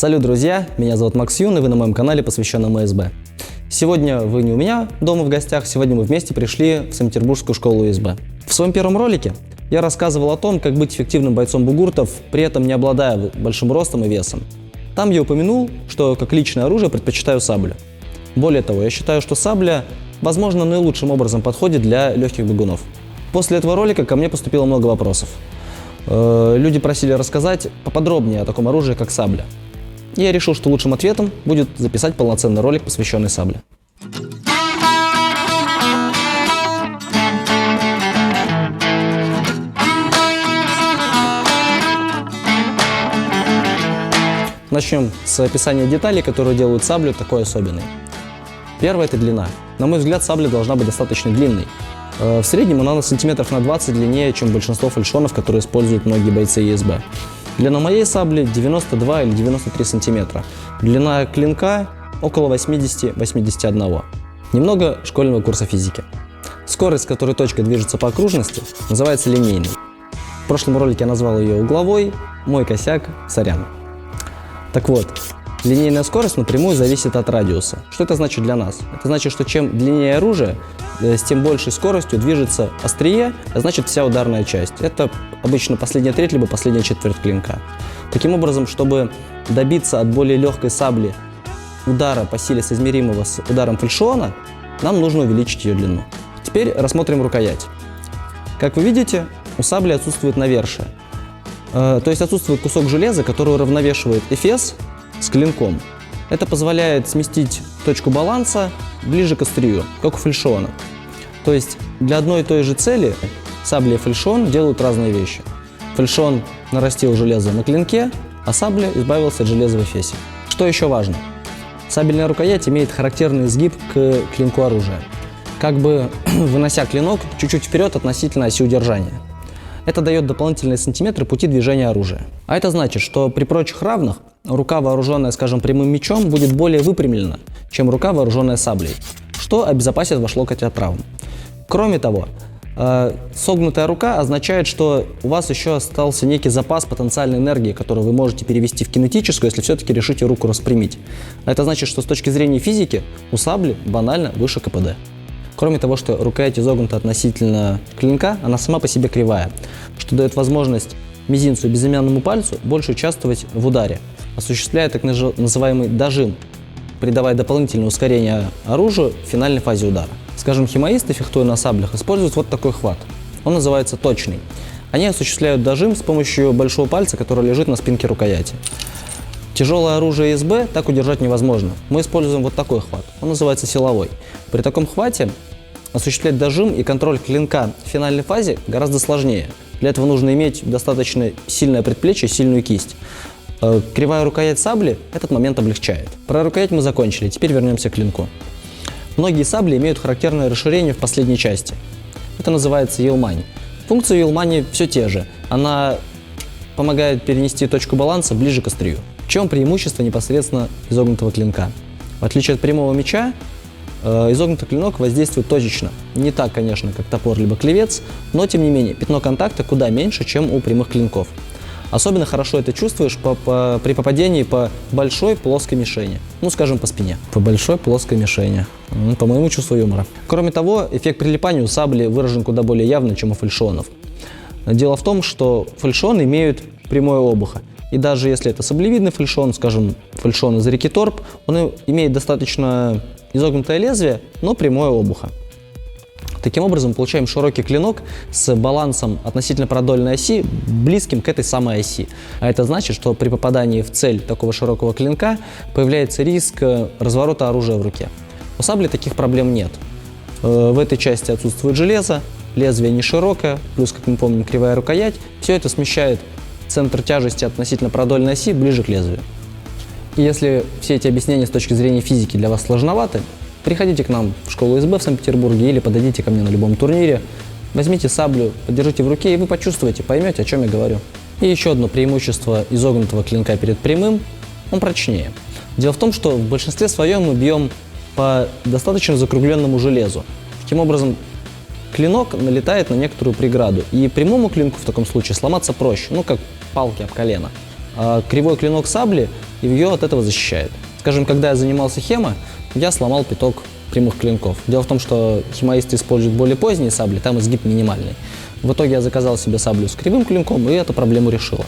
Салют, друзья! Меня зовут Макс Юн, и вы на моем канале, посвященном ИСБ. Сегодня вы не у меня дома в гостях, сегодня мы вместе пришли в Санкт-Петербургскую школу ИСБ. В своем первом ролике я рассказывал о том, как быть эффективным бойцом бугуртов, при этом не обладая большим ростом и весом. Там я упомянул, что как личное оружие предпочитаю саблю. Более того, я считаю, что сабля, возможно, наилучшим образом подходит для легких бегунов. После этого ролика ко мне поступило много вопросов. Люди просили рассказать поподробнее о таком оружии, как сабля. И я решил, что лучшим ответом будет записать полноценный ролик, посвященный сабле. Начнем с описания деталей, которые делают саблю такой особенной. Первое – это длина. На мой взгляд, сабля должна быть достаточно длинной. В среднем она на сантиметров на 20 длиннее, чем большинство фальшонов, которые используют многие бойцы ИСБ. Длина моей сабли 92 или 93 сантиметра. Длина клинка около 80-81. Немного школьного курса физики. Скорость, с которой точка движется по окружности, называется линейной. В прошлом ролике я назвал ее угловой, мой косяк, сорян. Так вот, линейная скорость напрямую зависит от радиуса. Что это значит для нас? Это значит, что чем длиннее оружие, с тем большей скоростью движется острие, а значит вся ударная часть. Это обычно последняя треть, либо последняя четверть клинка. Таким образом, чтобы добиться от более легкой сабли удара по силе соизмеримого с ударом фальшиона, нам нужно увеличить ее длину. Теперь рассмотрим рукоять. Как вы видите, у сабли отсутствует навершие. То есть отсутствует кусок железа, который уравновешивает эфес с клинком. Это позволяет сместить точку баланса ближе к острию, как у фальшиона. То есть для одной и той же цели сабля и фальшион делают разные вещи. Фальшион нарастил железо на клинке, а сабля избавился от железа в эфесе. Что еще важно? Сабельная рукоять имеет характерный изгиб к клинку оружия, как бы вынося клинок чуть-чуть вперед относительно оси удержания. Это дает дополнительные сантиметры пути движения оружия. А это значит, что при прочих равных рука, вооруженная, скажем, прямым мечом, будет более выпрямлена, чем рука, вооруженная саблей, что обезопасит ваш локоть от травм. Кроме того, согнутая рука означает, что у вас еще остался некий запас потенциальной энергии, который вы можете перевести в кинетическую, если все-таки решите руку распрямить. А это значит, что с точки зрения физики у сабли банально выше КПД. Кроме того, что рукоять изогнута относительно клинка, она сама по себе кривая, что дает возможность мизинцу и безымянному пальцу больше участвовать в ударе, осуществляя так называемый дожим, придавая дополнительное ускорение оружию в финальной фазе удара. Скажем, химаисты, фехтуя на саблях, используют вот такой хват. Он называется точный. Они осуществляют дожим с помощью большого пальца, который лежит на спинке рукояти. Тяжелое оружие ИСБ так удержать невозможно. Мы используем вот такой хват. Он называется силовой. При таком хвате осуществлять дожим и контроль клинка в финальной фазе гораздо сложнее. Для этого нужно иметь достаточно сильное предплечье, сильную кисть. Кривая рукоять сабли этот момент облегчает. Про рукоять мы закончили, теперь вернемся к клинку. Многие сабли имеют характерное расширение в последней части. Это называется елмань. Функции елмани все те же. Она помогает перенести точку баланса ближе к острию. В чем преимущество непосредственно изогнутого клинка? В отличие от прямого меча, изогнутый клинок воздействует точечно. Не так, конечно, как топор либо клевец, но тем не менее пятно контакта куда меньше, чем у прямых клинков. Особенно хорошо это чувствуешь при попадении по большой плоской мишени. Ну, скажем, по спине. По большой плоской мишени. По моему чувству юмора. Кроме того, эффект прилипания у сабли выражен куда более явно, чем у фальшионов. Дело в том, что фальшионы имеют прямое обухо. И даже если это саблевидный фальшион, скажем, фальшион из реки Торп, он имеет достаточно изогнутое лезвие, но прямое обухо. Таким образом, мы получаем широкий клинок с балансом относительно продольной оси, близким к этой самой оси. А это значит, что при попадании в цель такого широкого клинка появляется риск разворота оружия в руке. У сабли таких проблем нет. В этой части отсутствует железо, лезвие не широкое, плюс, как мы помним, кривая рукоять. Все это смещает центр тяжести относительно продольной оси ближе к лезвию. И если все эти объяснения с точки зрения физики для вас сложноваты, приходите к нам в школу ИСБ в Санкт-Петербурге или подойдите ко мне на любом турнире, возьмите саблю, подержите в руке, и вы почувствуете, поймете, о чем я говорю. И еще одно преимущество изогнутого клинка перед прямым – он прочнее. Дело в том, что в большинстве своем мы бьем по достаточно закругленному железу. Таким образом, клинок налетает на некоторую преграду, и прямому клинку в таком случае сломаться проще, ну как палки об колено. А кривой клинок сабли и ее от этого защищает. Скажем, когда я занимался хемо, я сломал пяток прямых клинков. Дело в том, что химаисты используют более поздние сабли, там изгиб минимальный. В итоге я заказал себе саблю с кривым клинком, и эту проблему решила.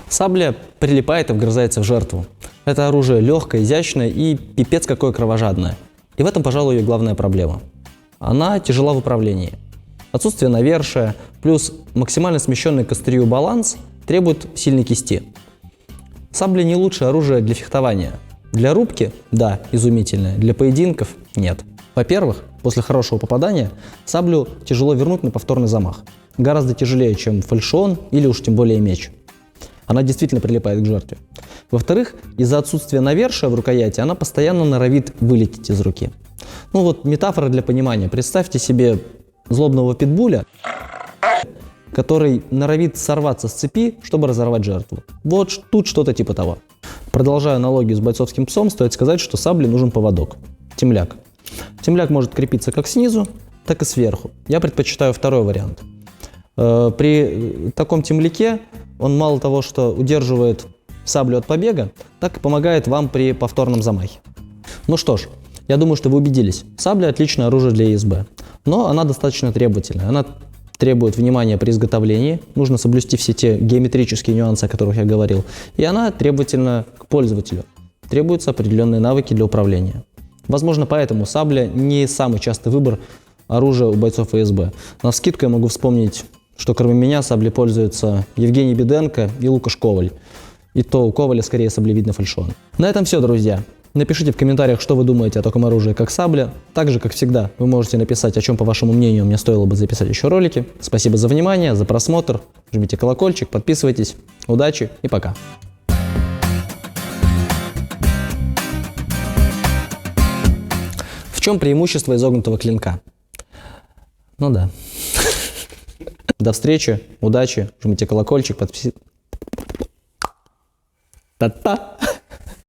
Сабля прилипает и вгрызается в жертву. Это оружие легкое, изящное и пипец какое кровожадное. И в этом, пожалуй, ее главная проблема. Она тяжела в управлении. Отсутствие навершия плюс максимально смещенный к острию баланс требует сильной кисти. Сабля не лучшее оружие для фехтования. Для рубки – да, изумительное, для поединков – нет. Во-первых, после хорошего попадания саблю тяжело вернуть на повторный замах. Гораздо тяжелее, чем фальшион или уж тем более меч. Она действительно прилипает к жертве. Во-вторых, из-за отсутствия навершия в рукояти она постоянно норовит вылететь из руки. Ну вот метафора для понимания. Представьте себе злобного питбуля, который норовит сорваться с цепи, чтобы разорвать жертву. Вот тут что-то типа того. Продолжая аналогию с бойцовским псом, стоит сказать, что сабле нужен поводок. Темляк. Темляк может крепиться как снизу, так и сверху. Я предпочитаю второй вариант. При таком темляке он мало того, что удерживает саблю от побега, так и помогает вам при повторном замахе. Ну что ж, я думаю, что вы убедились. Сабля – отличное оружие для ЕСБ, но она достаточно требовательная. Она требует внимания при изготовлении, нужно соблюсти все те геометрические нюансы, о которых я говорил, и она требовательна к пользователю. Требуются определенные навыки для управления. Возможно, поэтому сабля не самый частый выбор оружия у бойцов ЕСБ. Навскидку я могу вспомнить, что кроме меня саблей пользуются Евгений Беденко и Лукаш Коваль. И то у Коваля скорее саблевидный фальшион. На этом все, друзья. Напишите в комментариях, что вы думаете о таком оружии, как сабля. Так же, как всегда, вы можете написать, о чем, по вашему мнению, мне стоило бы записать еще ролики. Спасибо за внимание, за просмотр. Жмите колокольчик, подписывайтесь. Удачи и пока. В чем преимущество изогнутого клинка? Ну да. До встречи, удачи, жмите колокольчик, подписывайтесь. Та-та!